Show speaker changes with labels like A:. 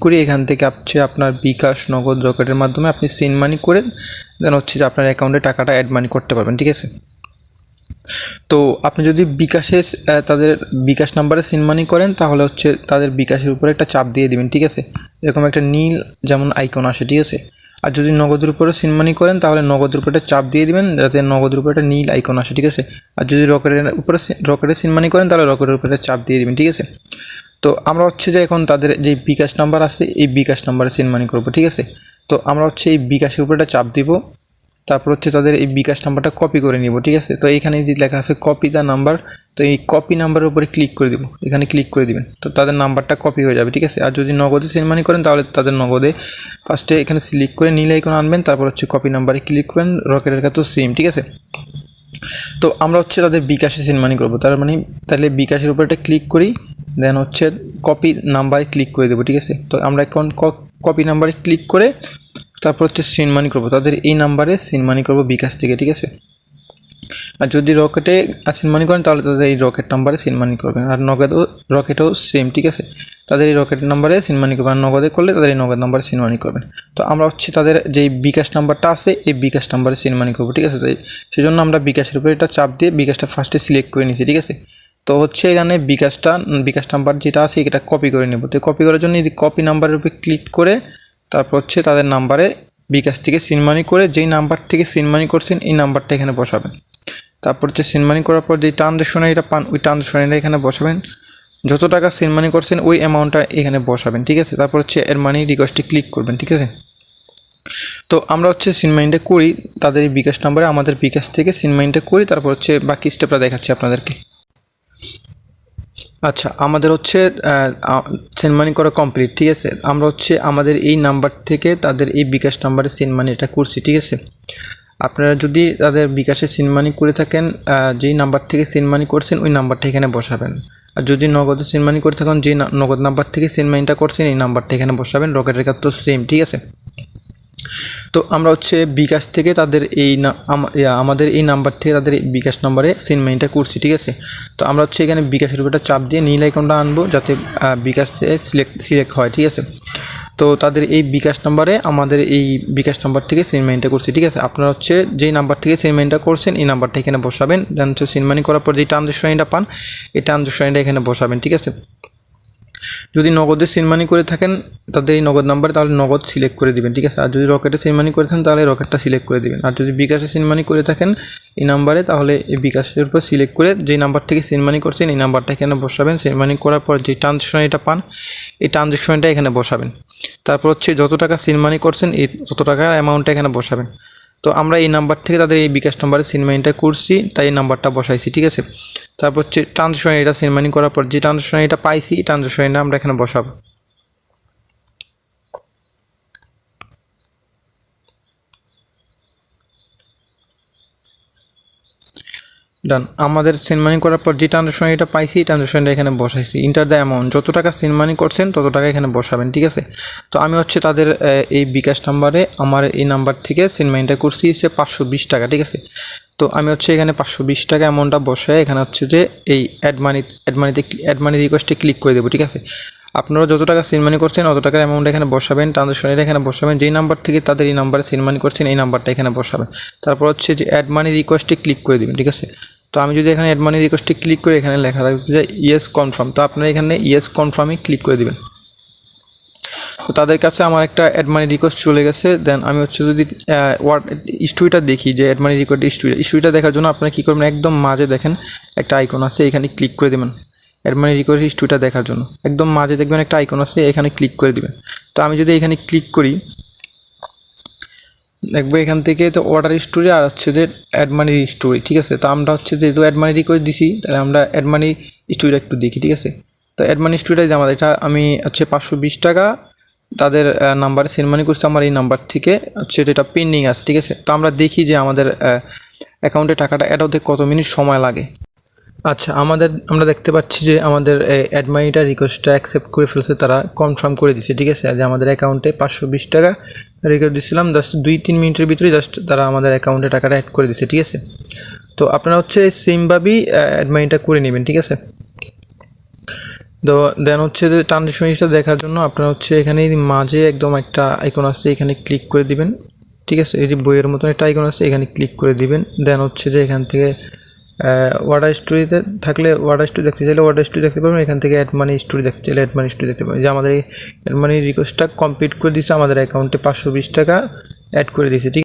A: করে এখান থেকে আপনার বিকাশ, নগদ, রকেটের মাধ্যমে আপনি সেন্ড মানি করে দেন হচ্ছে যে আপনার অ্যাকাউন্টে টাকাটা অ্যাড মানি করতে পারবেন, ঠিক আছে। তো আপনি যদি বিকাশে তাদের বিকাশ নাম্বারে সেন্ড মানি করেন তাহলে হচ্ছে তাদের বিকাশের উপরে একটা চাপ দিয়ে দিবেন, ঠিক আছে। এরকম একটা নীল যেমন আইকন আসে, ঠিক আছে। আর যদি নগদের উপরে সেন্ড মানি করেন তাহলে নগদের উপরে চাপ দিয়ে দিবেন যাতে নগদের উপরে একটা নীল আইকন আসে, ঠিক আছে। আর যদি রকেটে সেন্ড মানি করেন তাহলে রকেটের উপরে চাপ দিয়ে দিবেন, ঠিক আছে। তো আমরা হচ্ছে যে এখন তাদের যে বিকাশ নাম্বার আছে এই বিকাশ নাম্বারে সেন্ড মানি করবো, ঠিক আছে। তো আমরা হচ্ছে এই বিকাশের উপরে একটা চাপ দিব, তারপর হচ্ছে তাদের এই বিকাশ নাম্বারটা কপি করে নিব, ঠিক আছে। তো এখানে যে লেখা আছে কপি দ্য নাম্বার, তো এই কপি নাম্বারের উপরে ক্লিক করে দিব, এখানে ক্লিক করে দিবেন, তো তাদের নাম্বারটা কপি হয়ে যাবে, ঠিক আছে। আর যদি নগদে সেন্ড মানি করেন তাহলে তাদের নগদে ফার্স্টে এখানে সিলেক্ট করে নীল আইকন আনবেন, তারপর হচ্ছে কপি নাম্বারে ক্লিক করেন, রকেটের কাছে সেম, ঠিক আছে। তো আমরা হচ্ছে তাদের বিকাশে সেন্ড মানি করবো, তার মানে তাহলে বিকাশের উপরে একটা ক্লিক করি, দেন হচ্ছে কপি নাম্বারে ক্লিক করে দেবো, ঠিক আছে। তো আমরা এখন কপি নাম্বারে ক্লিক করে তারপর হচ্ছে সেন্ড মানি করবো, তাদের এই নাম্বারে সেন্ড মানি করবো বিকাশ থেকে, ঠিক আছে। আর যদি রকেটে সেন্ড মানি করেন তাহলে তাদের এই রকেট নাম্বারে সেন্ড মানি করবেন, আর রকেটেও সেম, ঠিক আছে। তাদের এই রকেট নাম্বারে সেন্ড মানি করবেন, আর নগদে করলে তাদের এই নগদ নাম্বারে সেন্ড মানি করবেন। তো আমরা হচ্ছে তাদের যেই বিকাশ নাম্বারটা আছে এই বিকাশ নাম্বারে সেন্ড মানি করবো, ঠিক আছে। তাই সেই জন্য আমরা বিকাশের উপরে এটা চাপ দিয়ে বিকাশটা ফার্স্টে সিলেক্ট করে নিয়েছি, ঠিক আছে। তো হচ্ছে এখানে বিকাশ নাম্বার যেটা আছে এটা কপি করে নেব। তো কপি করার জন্য এই কপি নাম্বারের উপরে ক্লিক করে তারপর হচ্ছে তাদের নাম্বারে বিকাশ থেকে সেন্ড মানি করে যেই নাম্বার থেকে সেন্ড মানি করছেন এই নাম্বারটা এখানে বসাবেন। তারপর হচ্ছে সেন্ড মানি করার পর যে ট্রানজ্যাকশন এটা পান ওই ট্রানজ্যাকশনটা এখানে বসাবেন, যত টাকা সেন্ড মানি করছেন ওই অ্যামাউন্টটা এখানে বসাবেন, ঠিক আছে। তারপর হচ্ছে এর মানি রিকোয়েস্টে ক্লিক করবেন, ঠিক আছে। তো আমরা হচ্ছে সেন্ড মানিটা করি তাদের এই বিকাশ নাম্বারে, আমাদের বিকাশ থেকে সেন্ড মানিটা করি, তারপর হচ্ছে বাকি স্টেপটা দেখাচ্ছি আপনাদেরকে। আচ্ছা, আমাদের হচ্ছে সেন্ড মানি করা কমপ্লিট, ঠিক আছে। আমরা হচ্ছে আমাদের এই নাম্বার থেকে তাদের এই বিকাশ নাম্বারে সেন্ড মানি এটা করছি, ঠিক আছে। আপনারা যদি তাদের বিকাশে সেন্ড মানি করে থাকেন যেই নাম্বার থেকে সেন্ড মানি করছেন ওই নাম্বারটা এখানে বসাবেন। আর যদি নগদে সেন্ড মানি করে থাকেন যেই নগদ নাম্বার থেকে সেন্ড মানিটা করছেন এই নাম্বারটা এখানে বসাবেন, রকেটের কাছে তো সেম, ঠিক আছে। তো আমরা হচ্ছে বিকাশ থেকে তাদের এই আমাদের এই নাম্বার থেকে তাদের এই বিকাশ নাম্বারে সেন্ড মানিটা করছি, ঠিক আছে। তো আমরা হচ্ছে এখানে বিকাশের উপরটা চাপ দিয়ে নীল আইকনটা আনবো যাতে বিকাশ সিলেক্ট হয়, ঠিক আছে। তো তাদের এই বিকাশ নাম্বারে আমাদের এই বিকাশ নাম্বার থেকে সেন্ড মানিটা করছি, ঠিক আছে। আপনারা হচ্ছে যেই নাম্বার থেকে সেন্ড মানিটা করছেন এই নাম্বারটা এখানে বসাবেন, দেন হচ্ছে সেন্ড মানি করার পর যে ট্রানজ্যাকশনটা পান এই ট্রানজ্যাকশনটা এখানে বসাবেন, ঠিক আছে। যদি নগদে সেন্ড মানি করে থাকেন তাদের এই নগদ নাম্বার তাহলে নগদ সিলেক্ট করে দিবেন, ঠিক আছে। আর যদি রকেটে সেন্ড মানি করে থাকেন তাহলে রকেটটা সিলেক্ট করে দিবেন। আর যদি বিকাশে সেন্ড মানি করে থাকেন এই নাম্বারে তাহলে এই বিকাশের উপর সিলেক্ট করে যেই নাম্বার থেকে সেন্ড মানি করছেন এই নাম্বারটা এখানে বসাবেন। সেন্ড মানি করার পর যে ট্রানজ্যাকশনটা পান এই ট্রানজ্যাকশনটা এখানে বসাবেন। তারপর হচ্ছে যত টাকা সেন্ড মানি করছেন এই তত টাকার অ্যামাউন্টটা এখানে বসাবেন। তো আমরা এই নাম্বার থেকে তাদের এই বিকাশ নাম্বারে সেন্ড মানিটা করছি তাই এই নাম্বারটা বসাইছি, ঠিক আছে। তারপর হচ্ছে ট্রানজ্যাকশন এটা সেন্ড মানি করার পর যে ট্রানজ্যাকশন এটা পাইছি ট্রানজ্যাকশনটা আমরা এখানে বসাবো। ডান, আমাদের সেন্ড মানি করার পর যে ট্রানজ্যাকশন এটা পাইছি ট্রানজ্যাকশনটা এখানে বসাইছি। ইন্টার দ্য অ্যামাউন্ট, যত টাকা সেন্ড মানি করছেন তত টাকা এখানে বসাবেন, ঠিক আছে। তো আমি হচ্ছে তাদের এই বিকাশ নাম্বারে আমার এই নাম্বার থেকে সেন্ড মানিটা করছি হচ্ছে 520 টাকা, ঠিক আছে। তো আমি হচ্ছে এখানে 520 টাকা অ্যামাউন্টটা বসায় এখানে হচ্ছে যে এই অ্যাড মানি রিকোয়েস্টে ক্লিক করে দেবো, ঠিক আছে। আপনারা যত টাকা সেন্ড মানি করছেন অত টাকার অ্যামাউন্ট এখানে বসাবেন, ট্রানজ্যাকশনটা এখানে বসাবেন, যেই নাম্বার থেকে তাদের এই নাম্বারে সেন্ড মানি করছেন এই নাম্বারটা এখানে বসাবেন। তারপর হচ্ছে যে অ্যাড মানি রিকোয়েস্টে ক্লিক করে দেবেন, ঠিক আছে। তো আমি যদি এখানে অ্যাড মানি রিকোয়েস্টে ক্লিক করি এখানে লেখা থাকবে যে ইয়েস কনফার্ম, তো আপনারা এখানে ইয়েস কনফার্মে ক্লিক করে দেবেন। তো তাদের কাছে আমার একটা অ্যাড মানি রিকোয়েস্ট চলে গেছে। দেন আমি হচ্ছে যদি হিস্ট্রিটা দেখি যে অ্যাড মানি রিকোয়েস্ট হিস্ট্রিটা দেখার জন্য আপনারা কী করবেন, একদম মাঝে দেখেন একটা আইকন আছে এখানে ক্লিক করে দেবেন। অ্যাড মানি রিকোয়েস্ট হিস্ট্রিটা দেখার জন্য একদম মাঝে দেখবেন একটা আইকন আছে এখানে ক্লিক করে দিবেন। তো আমি যদি এখানে ক্লিক করি দেখবো এখান থেকে তো অর্ডার স্টোরি আর হচ্ছে যে অ্যাড মানি স্টোরি, ঠিক আছে। তো আমরা হচ্ছে যেহেতু অ্যাড মানি রিকোয়েস্ট দিছি তাহলে আমরা অ্যাড মানি স্টোরিটা একটু দেখি, ঠিক আছে। তো অ্যাড মানি স্টোরিটা যে আমাদের এটা আমি হচ্ছে 520 টাকা তাদের নাম্বারে সেন্ড মানি করছে আমার এই নাম্বার থেকে হচ্ছে এটা পেন্ডিং আছে, ঠিক আছে। তো আমরা দেখি যে আমাদের অ্যাকাউন্টে টাকাটা অ্যাড হতে কত মিনিট সময় লাগে। আচ্ছা, আমরা দেখতে পাচ্ছি যে আমাদের অ্যাড মানিটা রিকোয়েস্টটা অ্যাকসেপ্ট করে ফেলছে, তারা কনফার্ম করে দিচ্ছে, ঠিক আছে। যে আমাদের অ্যাকাউন্টে 520 টাকা রিকোয়েস্ট দিয়েছিলাম জাস্ট 2-3 মিনিটের ভিতরেই জাস্ট তারা আমাদের অ্যাকাউন্টে টাকাটা অ্যাড করে দিচ্ছে, ঠিক আছে। তো আপনারা হচ্ছে সেমভাবেই অ্যাড মানিটা করে নেবেন, ঠিক আছে। তো দেন হচ্ছে যে ট্রানজেকশন হিস্ট্রি দেখার জন্য আপনারা হচ্ছে এখানে মাঝে একদম একটা আইকন আছে, এখানে ক্লিক করে দিবেন। ঠিক আছে, এটি বইয়ের মতন একটা আইকন আছে, এখানে ক্লিক করে দিবেন। দেন হচ্ছে যে এখান থেকে ওয়াটার স্টোরিতে থাকলে ওয়াটার স্টোরি দেখতে চাইলে ওয়াটার স্টোরি দেখতে পারবেন। এখান থেকে অ্যাড মানি স্টোরি দেখতে চাইলে অ্যাড মানি স্টোরি দেখতে পাবেন। যে আমাদের এই অ্যাড মানি রিকোয়েস্টটা কমপ্লিট করে দিয়েছে, আমাদের অ্যাকাউন্টে 520 টাকা অ্যাড করে দিয়েছে। ঠিক